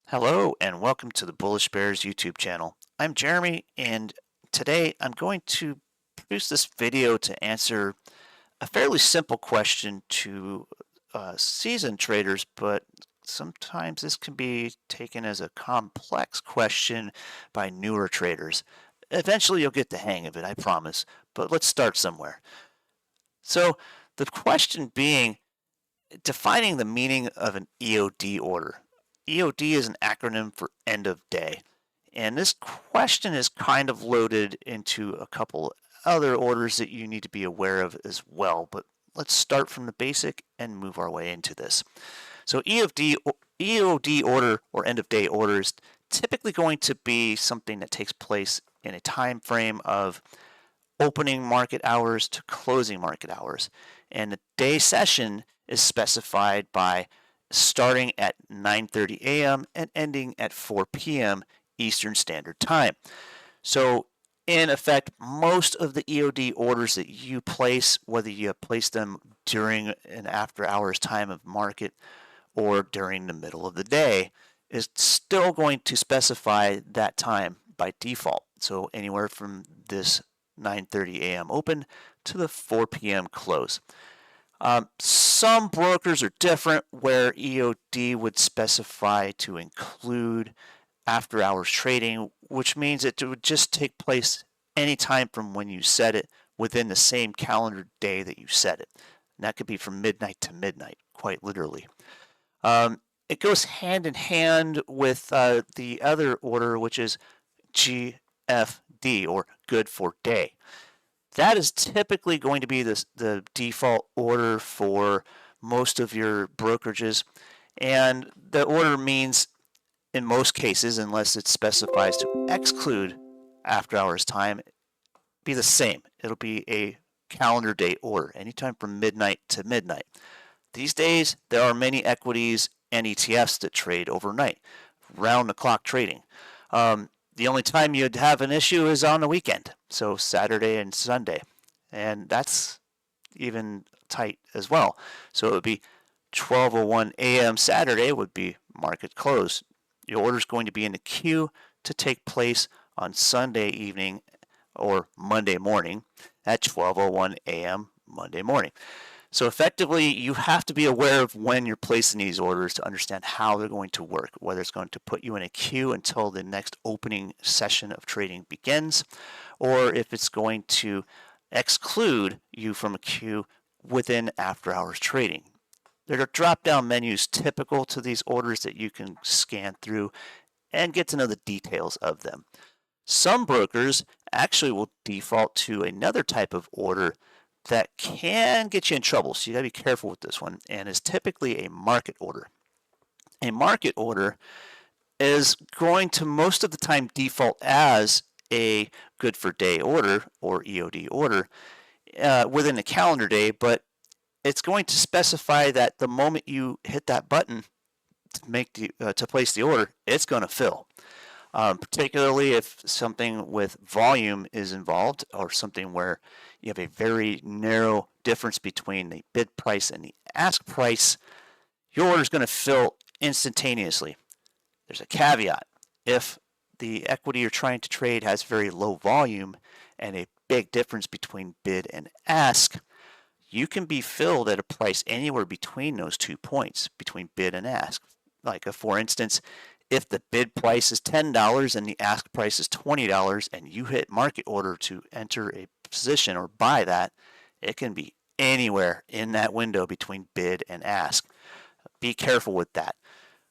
Hello and welcome to the Bullish Bears YouTube channel. I'm Jeremy and today I'm going to produce this video to answer a fairly simple question to seasoned traders, but sometimes this can be taken as a complex question by newer traders. Eventually you'll get the hang of it, I promise, but let's start somewhere. So the question being, defining the meaning of an EOD order. EOD is an acronym for end of day. And this question is kind of loaded into a couple other orders that you need to be aware of as well. But let's start from the basic and move our way into this. So EOD order or end of day order is typically going to be something that takes place in a time frame of opening market hours to closing market hours. And the day session is specified by starting at 9:30 a.m. and ending at 4 p.m. Eastern Standard Time. So in effect, most of the EOD orders that you place, whether you have placed them during an after hours time of market or during the middle of the day, is still going to specify that time by default. So anywhere from this 9:30 a.m. open to the 4 p.m. close. Some brokers are different where EOD would specify to include after hours trading, which means it would just take place anytime from when you set it within the same calendar day that you set it. And that could be from midnight to midnight, quite literally. It goes hand in hand with the other order, which is GFD, or good for day. That is typically going to be the default order for most of your brokerages. And the order means, in most cases, unless it specifies to exclude after hours time, be the same. It'll be a calendar day order, anytime from midnight to midnight. These days, there are many equities and ETFs that trade overnight, round the clock trading. The only time you'd have an issue is on the weekend, so Saturday and Sunday, and that's even tight as well. So it would be 12:01 a.m. Saturday would be market close. Your order is going to be in the queue to take place on Sunday evening or Monday morning at 12:01 a.m. Monday morning. So effectively, you have to be aware of when you're placing these orders to understand how they're going to work, whether it's going to put you in a queue until the next opening session of trading begins, or if it's going to exclude you from a queue within after hours trading. There are drop-down menus typical to these orders that you can scan through and get to know the details of them. Some brokers actually will default to another type of order that can get you in trouble, so you got to be careful with this one, and is typically a market order. A market order is going to most of the time default as a good for day order or EOD order within a calendar day, but it's going to specify that the moment you hit that button to place the order, it's going to fill. Particularly if something with volume is involved, or something where you have a very narrow difference between the bid price and the ask price, your order is going to fill instantaneously. There's a caveat. If the equity you're trying to trade has very low volume and a big difference between bid and ask, you can be filled at a price anywhere between those 2 points, between bid and ask. Like, for instance, if the bid price is $10 and the ask price is $20 and you hit market order to enter a position or buy that, it can be anywhere in that window between bid and ask. Be careful with that.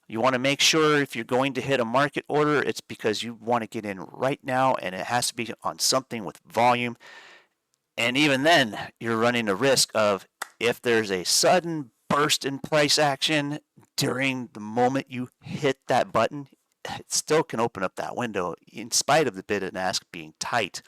You want to make sure if you're going to hit a market order, it's because you want to get in right now, and it has to be on something with volume. And even then, you're running the risk of, if there's a sudden burst in price action during the moment you hit that button, it still can open up that window in spite of the bid and ask being tight.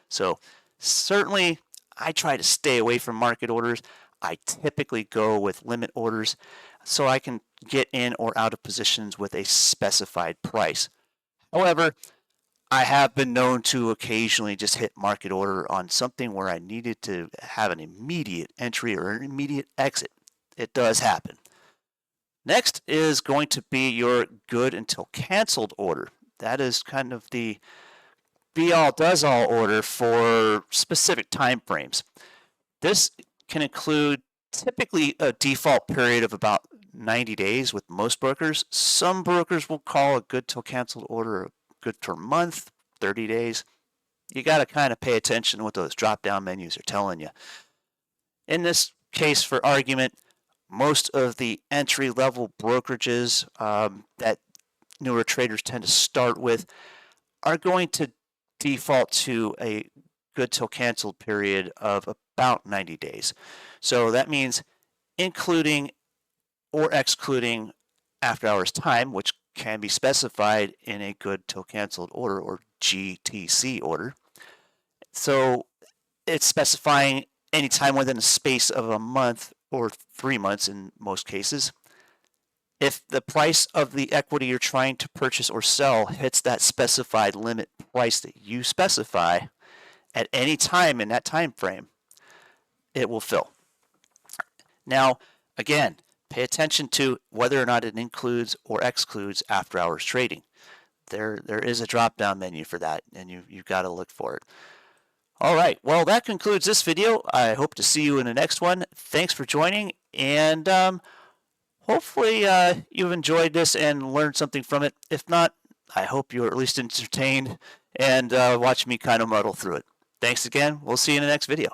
So certainly, I try to stay away from market orders. I typically go with limit orders so I can get in or out of positions with a specified price. However, I have been known to occasionally just hit market order on something where I needed to have an immediate entry or an immediate exit. It does happen. Next is going to be your good until canceled order. That is kind of the be-all, does-all order for specific time frames. This can include typically a default period of about 90 days with most brokers. Some brokers will call a good till canceled order a good till month, 30 days. You got to kind of pay attention to what those drop-down menus are telling you. In this case, for argument, most of the entry-level brokerages that newer traders tend to start with are going to default to a good till canceled period of about 90 days. So that means including or excluding after hours time, which can be specified in a good till canceled order or GTC order. So it's specifying any time within a space of a month or 3 months in most cases. If the price of the equity you're trying to purchase or sell hits that specified limit price that you specify at any time in that time frame, it will fill. Now, again, pay attention to whether or not it includes or excludes after hours trading. There is a drop-down menu for that, and you've got to look for it. All right, well, that concludes this video. I hope to see you in the next one. Thanks for joining, and hopefully you've enjoyed this and learned something from it. If not, I hope you're at least entertained and watch me kind of muddle through it. Thanks again. We'll see you in the next video.